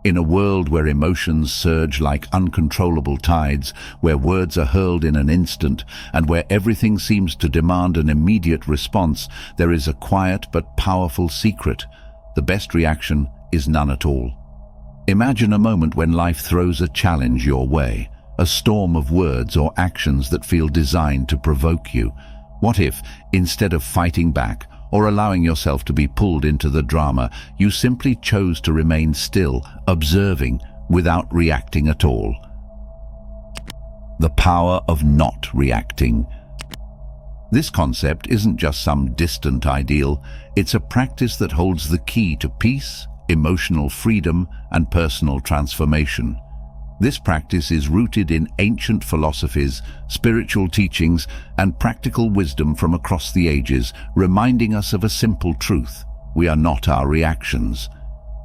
In a world where emotions surge like uncontrollable tides, where words are hurled in an instant, and where everything seems to demand an immediate response, there is a quiet but powerful secret. The best reaction is none at all. Imagine a moment when life throws a challenge your way, a storm of words or actions that feel designed to provoke you. What if, instead of fighting back, or allowing yourself to be pulled into the drama, you simply chose to remain still, observing, without reacting at all? The power of not reacting. This concept isn't just some distant ideal, it's a practice that holds the key to peace, emotional freedom, and personal transformation. This practice is rooted in ancient philosophies, spiritual teachings, and practical wisdom from across the ages, reminding us of a simple truth: we are not our reactions.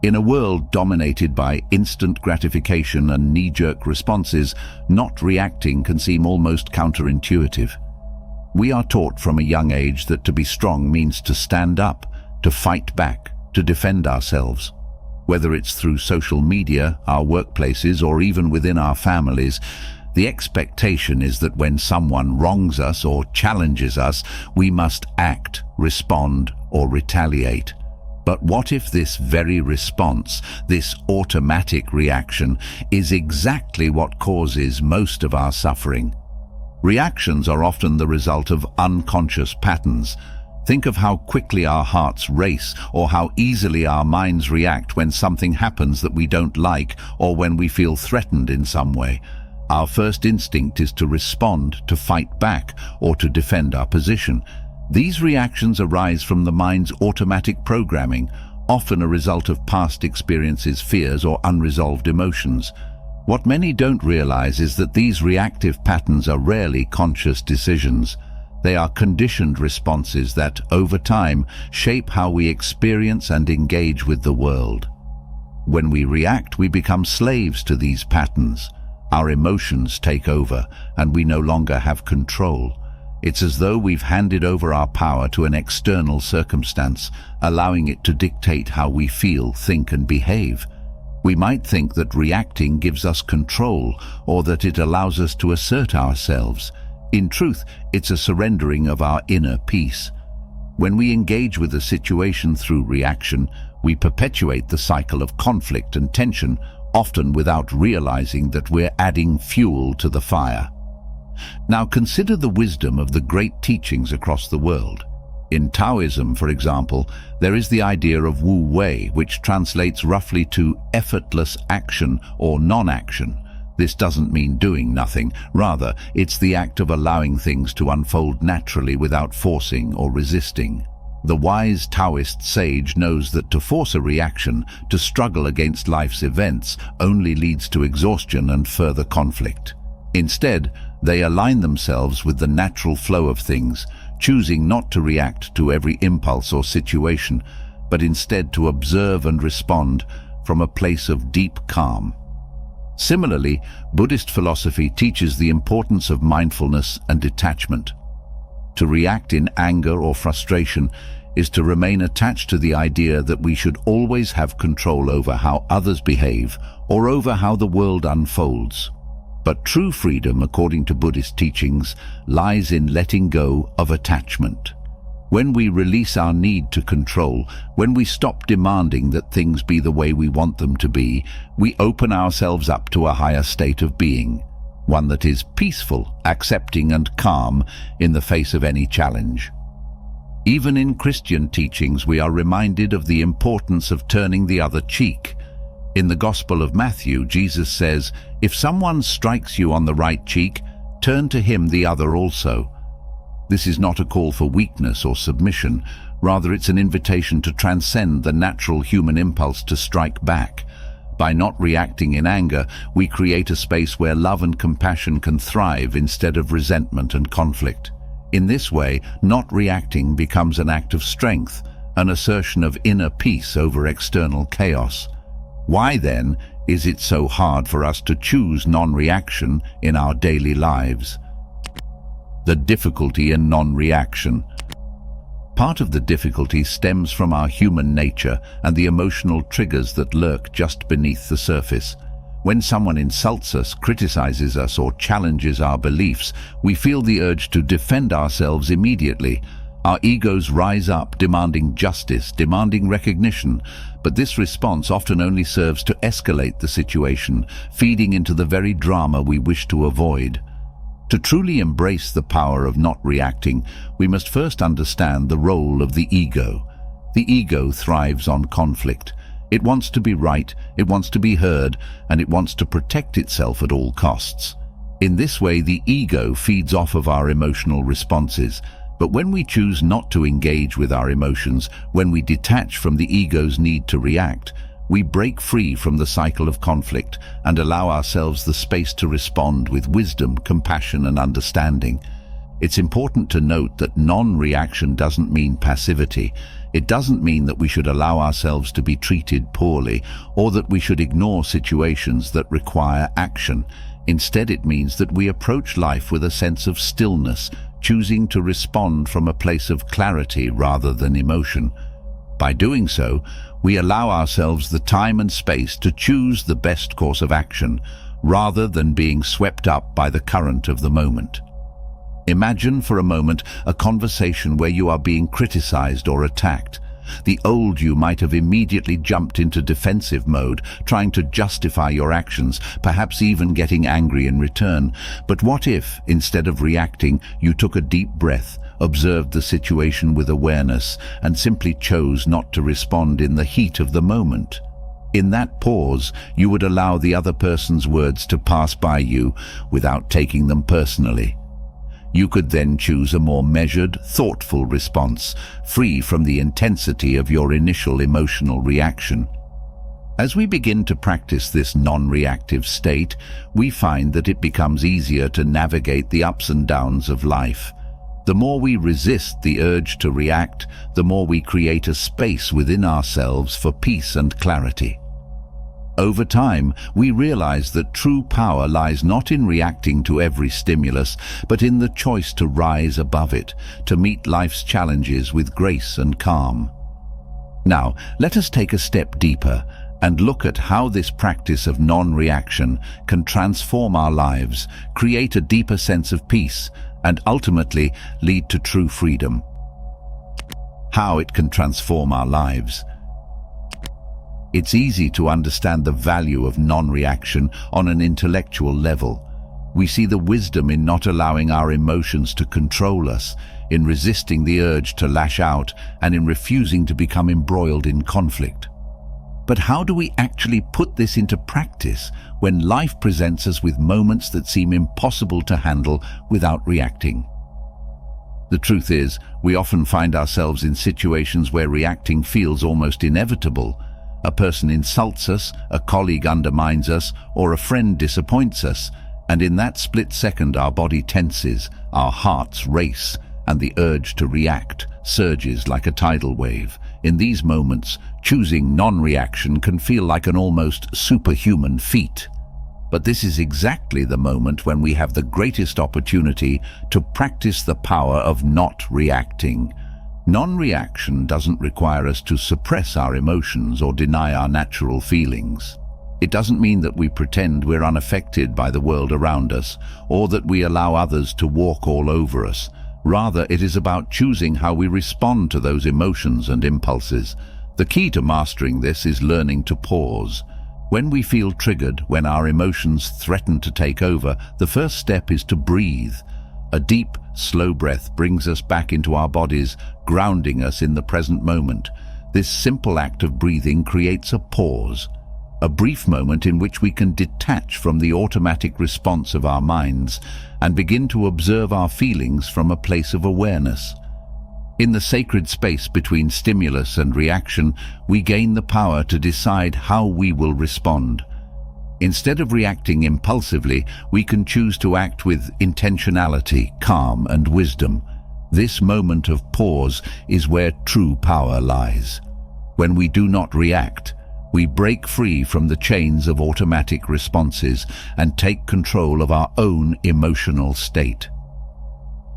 In a world dominated by instant gratification and knee-jerk responses, not reacting can seem almost counterintuitive. We are taught from a young age that to be strong means to stand up, to fight back, to defend ourselves. Whether it's through social media, our workplaces, or even within our families, the expectation is that when someone wrongs us or challenges us, we must act, respond, or retaliate. But what if this very response, this automatic reaction, is exactly what causes most of our suffering? Reactions are often the result of unconscious patterns. Think of how quickly our hearts race, or how easily our minds react when something happens that we don't like, or when we feel threatened in some way. Our first instinct is to respond, to fight back, or to defend our position. These reactions arise from the mind's automatic programming, often a result of past experiences, fears, or unresolved emotions. What many don't realize is that these reactive patterns are rarely conscious decisions. They are conditioned responses that, over time, shape how we experience and engage with the world. When we react, we become slaves to these patterns. Our emotions take over, and we no longer have control. It's as though we've handed over our power to an external circumstance, allowing it to dictate how we feel, think, and behave. We might think that reacting gives us control, or that it allows us to assert ourselves. In truth, it's a surrendering of our inner peace. When we engage with a situation through reaction, we perpetuate the cycle of conflict and tension, often without realizing that we're adding fuel to the fire. Now consider the wisdom of the great teachings across the world. In Taoism, for example, there is the idea of Wu Wei, which translates roughly to effortless action or non-action. This doesn't mean doing nothing. Rather, it's the act of allowing things to unfold naturally without forcing or resisting. The wise Taoist sage knows that to force a reaction, to struggle against life's events, only leads to exhaustion and further conflict. Instead, they align themselves with the natural flow of things, choosing not to react to every impulse or situation, but instead to observe and respond from a place of deep calm. Similarly, Buddhist philosophy teaches the importance of mindfulness and detachment. To react in anger or frustration is to remain attached to the idea that we should always have control over how others behave or over how the world unfolds. But true freedom, according to Buddhist teachings, lies in letting go of attachment. When we release our need to control, when we stop demanding that things be the way we want them to be, we open ourselves up to a higher state of being, one that is peaceful, accepting, and calm in the face of any challenge. Even in Christian teachings, we are reminded of the importance of turning the other cheek. In the Gospel of Matthew, Jesus says, "If someone strikes you on the right cheek, turn to him the other also." This is not a call for weakness or submission. Rather, it's an invitation to transcend the natural human impulse to strike back. By not reacting in anger, we create a space where love and compassion can thrive instead of resentment and conflict. In this way, not reacting becomes an act of strength, an assertion of inner peace over external chaos. Why then is it so hard for us to choose non-reaction in our daily lives? The difficulty in non-reaction. Part of the difficulty stems from our human nature and the emotional triggers that lurk just beneath the surface. When someone insults us, criticizes us, or challenges our beliefs, we feel the urge to defend ourselves immediately. Our egos rise up, demanding justice, demanding recognition, but this response often only serves to escalate the situation, feeding into the very drama we wish to avoid. To truly embrace the power of not reacting, we must first understand the role of the ego. The ego thrives on conflict. It wants to be right, it wants to be heard, and it wants to protect itself at all costs. In this way, the ego feeds off of our emotional responses. But when we choose not to engage with our emotions, when we detach from the ego's need to react, we break free from the cycle of conflict and allow ourselves the space to respond with wisdom, compassion, and understanding. It's important to note that non-reaction doesn't mean passivity. It doesn't mean that we should allow ourselves to be treated poorly or that we should ignore situations that require action. Instead, it means that we approach life with a sense of stillness, choosing to respond from a place of clarity rather than emotion. By doing so, we allow ourselves the time and space to choose the best course of action, rather than being swept up by the current of the moment. Imagine for a moment a conversation where you are being criticized or attacked. The old you might have immediately jumped into defensive mode, trying to justify your actions, perhaps even getting angry in return. But what if, instead of reacting, you took a deep breath, observed the situation with awareness, and simply chose not to respond in the heat of the moment? In that pause, you would allow the other person's words to pass by you without taking them personally. You could then choose a more measured, thoughtful response, free from the intensity of your initial emotional reaction. As we begin to practice this non-reactive state, we find that it becomes easier to navigate the ups and downs of life. The more we resist the urge to react, the more we create a space within ourselves for peace and clarity. Over time, we realize that true power lies not in reacting to every stimulus, but in the choice to rise above it, to meet life's challenges with grace and calm. Now, let us take a step deeper and look at how this practice of non-reaction can transform our lives, create a deeper sense of peace, and ultimately lead to true freedom. How it can transform our lives. It's easy to understand the value of non-reaction on an intellectual level. We see the wisdom in not allowing our emotions to control us, in resisting the urge to lash out, and in refusing to become embroiled in conflict. But how do we actually put this into practice when life presents us with moments that seem impossible to handle without reacting? The truth is, we often find ourselves in situations where reacting feels almost inevitable. A person insults us, a colleague undermines us, or a friend disappoints us, and in that split second our body tenses, our hearts race, and the urge to react surges like a tidal wave. In these moments, choosing non-reaction can feel like an almost superhuman feat. But this is exactly the moment when we have the greatest opportunity to practice the power of not reacting. Non-reaction doesn't require us to suppress our emotions or deny our natural feelings. It doesn't mean that we pretend we're unaffected by the world around us, or that we allow others to walk all over us. Rather, it is about choosing how we respond to those emotions and impulses. The key to mastering this is learning to pause. When we feel triggered, when our emotions threaten to take over, the first step is to breathe. A deep, slow breath brings us back into our bodies, grounding us in the present moment. This simple act of breathing creates a pause, a brief moment in which we can detach from the automatic response of our minds and begin to observe our feelings from a place of awareness. In the sacred space between stimulus and reaction, we gain the power to decide how we will respond. Instead of reacting impulsively, we can choose to act with intentionality, calm, and wisdom. This moment of pause is where true power lies. When we do not react, we break free from the chains of automatic responses and take control of our own emotional state.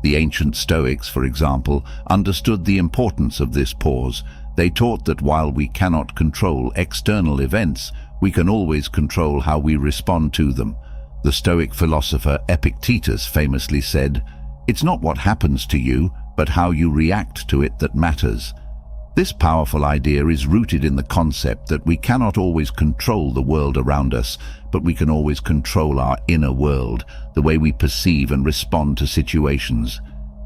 The ancient Stoics, for example, understood the importance of this pause. They taught that while we cannot control external events, we can always control how we respond to them. The Stoic philosopher Epictetus famously said, "It's not what happens to you, but how you react to it that matters." This powerful idea is rooted in the concept that we cannot always control the world around us, but we can always control our inner world, the way we perceive and respond to situations.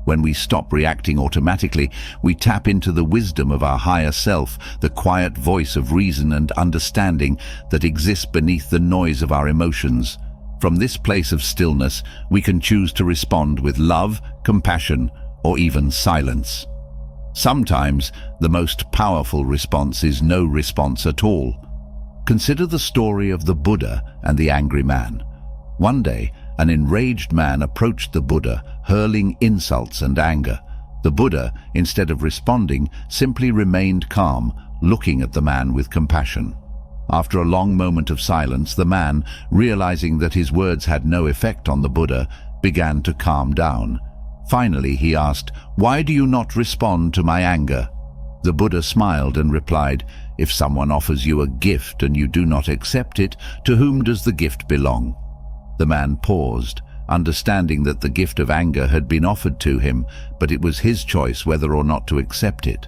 When we stop reacting automatically, we tap into the wisdom of our higher self, the quiet voice of reason and understanding that exists beneath the noise of our emotions. From this place of stillness, we can choose to respond with love, compassion, or even silence. Sometimes, the most powerful response is no response at all. Consider the story of the Buddha and the angry man. One day, an enraged man approached the Buddha, hurling insults and anger. The Buddha, instead of responding, simply remained calm, looking at the man with compassion. After a long moment of silence, the man, realizing that his words had no effect on the Buddha, began to calm down. Finally, he asked, "Why do you not respond to my anger?" The Buddha smiled and replied, "If someone offers you a gift and you do not accept it, to whom does the gift belong?" The man paused, understanding that the gift of anger had been offered to him, but it was his choice whether or not to accept it.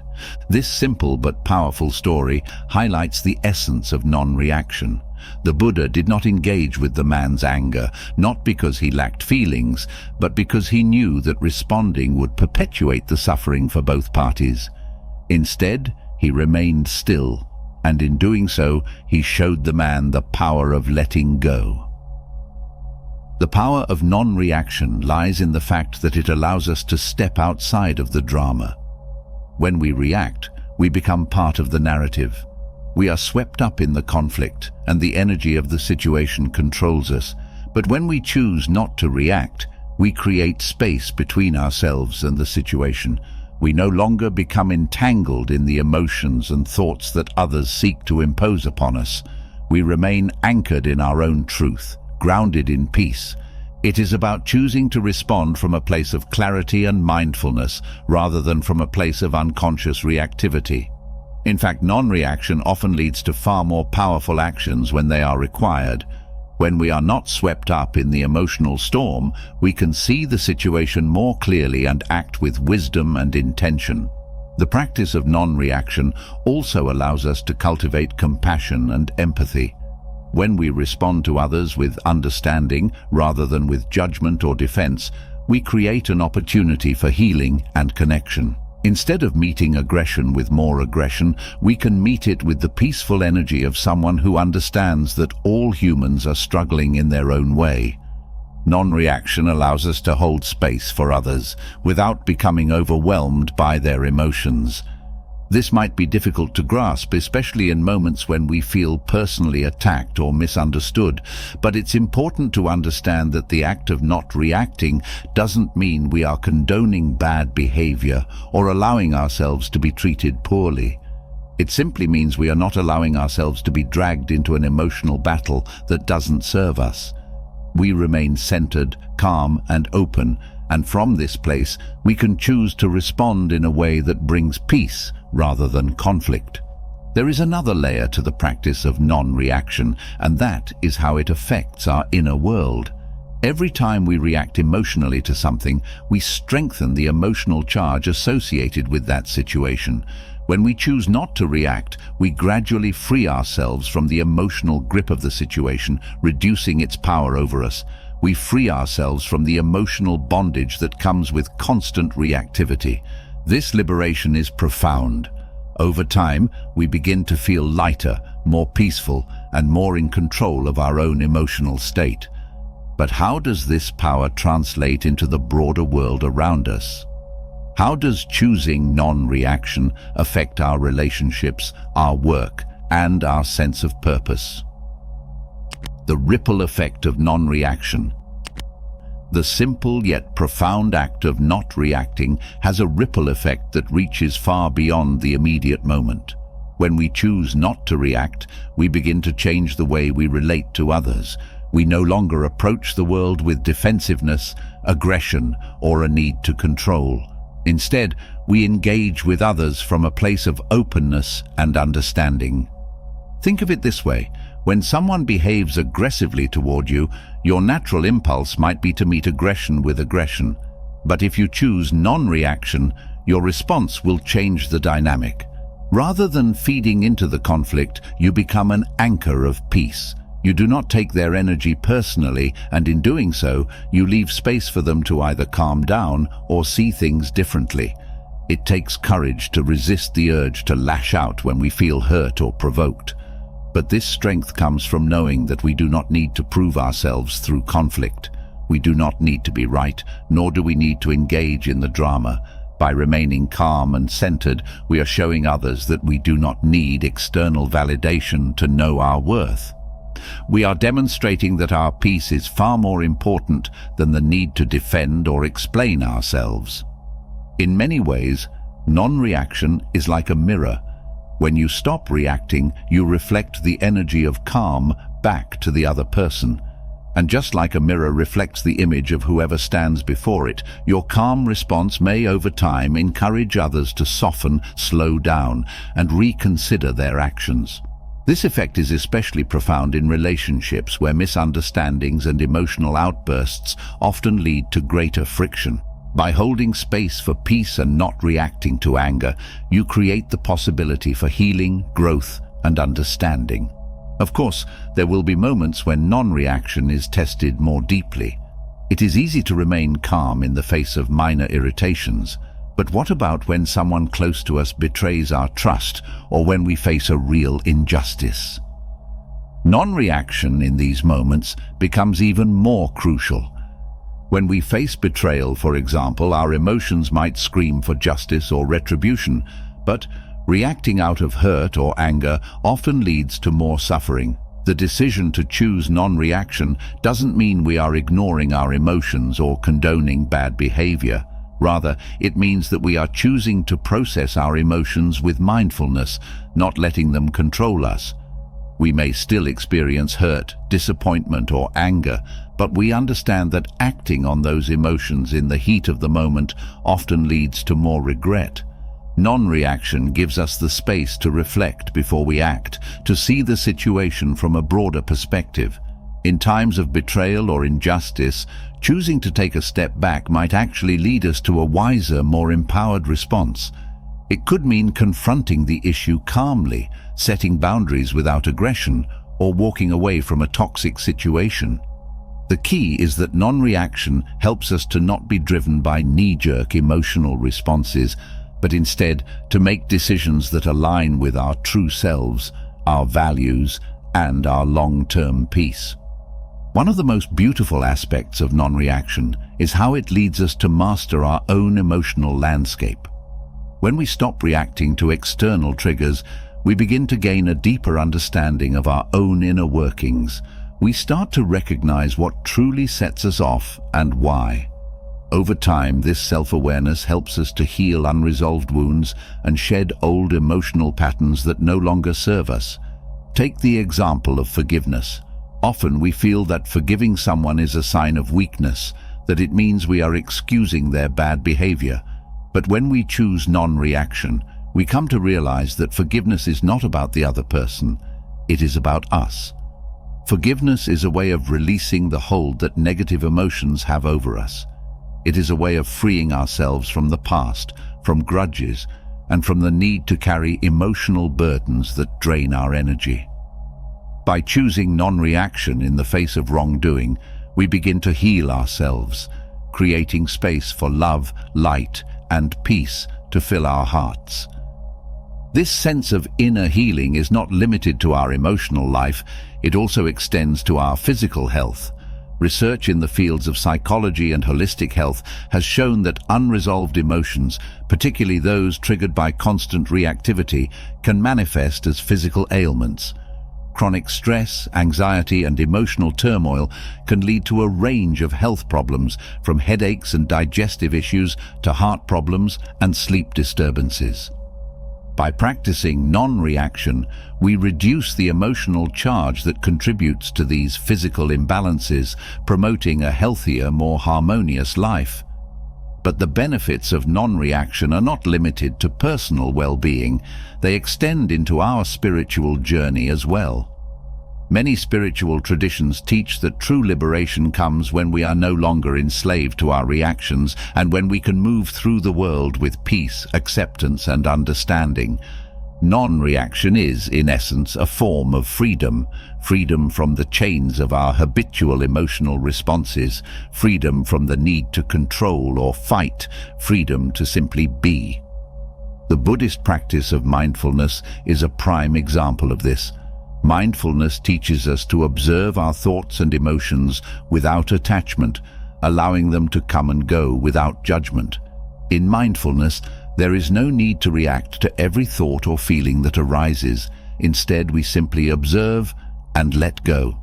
This simple but powerful story highlights the essence of non-reaction. The Buddha did not engage with the man's anger, not because he lacked feelings, but because he knew that responding would perpetuate the suffering for both parties. Instead, he remained still, and in doing so, he showed the man the power of letting go. The power of non-reaction lies in the fact that it allows us to step outside of the drama. When we react, we become part of the narrative. We are swept up in the conflict, and the energy of the situation controls us. But when we choose not to react, we create space between ourselves and the situation. We no longer become entangled in the emotions and thoughts that others seek to impose upon us. We remain anchored in our own truth, grounded in peace. It is about choosing to respond from a place of clarity and mindfulness rather than from a place of unconscious reactivity. In fact, non-reaction often leads to far more powerful actions when they are required. When we are not swept up in the emotional storm, we can see the situation more clearly and act with wisdom and intention. The practice of non-reaction also allows us to cultivate compassion and empathy. When we respond to others with understanding rather than with judgment or defense, we create an opportunity for healing and connection. Instead of meeting aggression with more aggression, we can meet it with the peaceful energy of someone who understands that all humans are struggling in their own way. Non-reaction allows us to hold space for others without becoming overwhelmed by their emotions. This might be difficult to grasp, especially in moments when we feel personally attacked or misunderstood, but it's important to understand that the act of not reacting doesn't mean we are condoning bad behavior or allowing ourselves to be treated poorly. It simply means we are not allowing ourselves to be dragged into an emotional battle that doesn't serve us. We remain centered, calm, and open, and from this place we can choose to respond in a way that brings peace rather than conflict. There is another layer to the practice of non-reaction, and that is how it affects our inner world. Every time we react emotionally to something, we strengthen the emotional charge associated with that situation. When we choose not to react, we gradually free ourselves from the emotional grip of the situation, reducing its power over us. We free ourselves from the emotional bondage that comes with constant reactivity. This liberation is profound. Over time, we begin to feel lighter, more peaceful, and more in control of our own emotional state. But how does this power translate into the broader world around us? How does choosing non-reaction affect our relationships, our work, and our sense of purpose? The ripple effect of non-reaction. The simple yet profound act of not reacting has a ripple effect that reaches far beyond the immediate moment. When we choose not to react, we begin to change the way we relate to others. We no longer approach the world with defensiveness, aggression, or a need to control. Instead, we engage with others from a place of openness and understanding. Think of it this way: when someone behaves aggressively toward you, your natural impulse might be to meet aggression with aggression. But if you choose non-reaction, your response will change the dynamic. Rather than feeding into the conflict, you become an anchor of peace. You do not take their energy personally, and in doing so, you leave space for them to either calm down or see things differently. It takes courage to resist the urge to lash out when we feel hurt or provoked. But this strength comes from knowing that we do not need to prove ourselves through conflict. We do not need to be right, nor do we need to engage in the drama. By remaining calm and centered, we are showing others that we do not need external validation to know our worth. We are demonstrating that our peace is far more important than the need to defend or explain ourselves. In many ways, non-reaction is like a mirror. When you stop reacting, you reflect the energy of calm back to the other person. And just like a mirror reflects the image of whoever stands before it, your calm response may over time encourage others to soften, slow down, and reconsider their actions. This effect is especially profound in relationships where misunderstandings and emotional outbursts often lead to greater friction. By holding space for peace and not reacting to anger, you create the possibility for healing, growth, and understanding. Of course, there will be moments when non-reaction is tested more deeply. It is easy to remain calm in the face of minor irritations. But what about when someone close to us betrays our trust, or when we face a real injustice? Non-reaction in these moments becomes even more crucial. When we face betrayal, for example, our emotions might scream for justice or retribution, but reacting out of hurt or anger often leads to more suffering. The decision to choose non-reaction doesn't mean we are ignoring our emotions or condoning bad behavior. Rather, it means that we are choosing to process our emotions with mindfulness, not letting them control us. We may still experience hurt, disappointment, or anger, but we understand that acting on those emotions in the heat of the moment often leads to more regret. Non-reaction gives us the space to reflect before we act, to see the situation from a broader perspective. In times of betrayal or injustice, choosing to take a step back might actually lead us to a wiser, more empowered response. It could mean confronting the issue calmly, setting boundaries without aggression, or walking away from a toxic situation. The key is that non-reaction helps us to not be driven by knee-jerk emotional responses, but instead to make decisions that align with our true selves, our values, and our long-term peace. One of the most beautiful aspects of non-reaction is how it leads us to master our own emotional landscape. When we stop reacting to external triggers, we begin to gain a deeper understanding of our own inner workings. We start to recognize what truly sets us off and why. Over time, this self-awareness helps us to heal unresolved wounds and shed old emotional patterns that no longer serve us. Take the example of forgiveness. Often we feel that forgiving someone is a sign of weakness, that it means we are excusing their bad behavior. But when we choose non-reaction, we come to realize that forgiveness is not about the other person, it is about us. Forgiveness is a way of releasing the hold that negative emotions have over us. It is a way of freeing ourselves from the past, from grudges, and from the need to carry emotional burdens that drain our energy. By choosing non-reaction in the face of wrongdoing, we begin to heal ourselves, creating space for love, light, and peace to fill our hearts. This sense of inner healing is not limited to our emotional life, it also extends to our physical health. Research in the fields of psychology and holistic health has shown that unresolved emotions, particularly those triggered by constant reactivity, can manifest as physical ailments. Chronic stress, anxiety, and emotional turmoil can lead to a range of health problems, from headaches and digestive issues to heart problems and sleep disturbances. By practicing non-reaction, we reduce the emotional charge that contributes to these physical imbalances, promoting a healthier, more harmonious life. But the benefits of non-reaction are not limited to personal well-being. They extend into our spiritual journey as well. Many spiritual traditions teach that true liberation comes when we are no longer enslaved to our reactions and when we can move through the world with peace, acceptance, and understanding. Non-reaction is, in essence, a form of freedom. Freedom from the chains of our habitual emotional responses, freedom from the need to control or fight, freedom to simply be. The Buddhist practice of mindfulness is a prime example of this. Mindfulness teaches us to observe our thoughts and emotions without attachment, allowing them to come and go without judgment. In mindfulness, there is no need to react to every thought or feeling that arises. Instead, we simply observe and let go.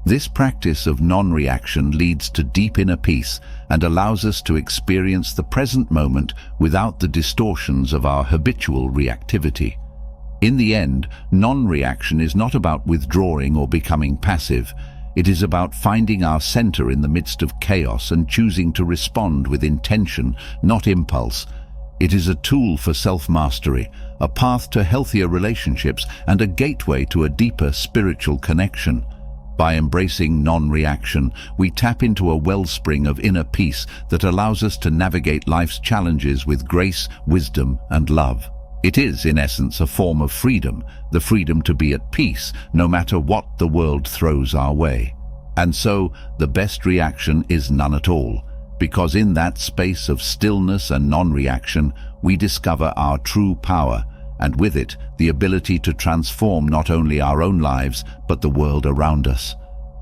This practice of non-reaction leads to deep inner peace and allows us to experience the present moment without the distortions of our habitual reactivity. In the end, non-reaction is not about withdrawing or becoming passive. It is about finding our center in the midst of chaos and choosing to respond with intention, not impulse. It is a tool for self-mastery, a path to healthier relationships, and a gateway to a deeper spiritual connection. By embracing non-reaction, we tap into a wellspring of inner peace that allows us to navigate life's challenges with grace, wisdom, and love. It is, in essence, a form of freedom, the freedom to be at peace, no matter what the world throws our way. And so, the best reaction is none at all, because in that space of stillness and non-reaction, we discover our true power, and with it, the ability to transform not only our own lives, but the world around us.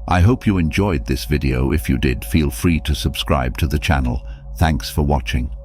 I hope you enjoyed this video. If you did, feel free to subscribe to the channel. Thanks for watching.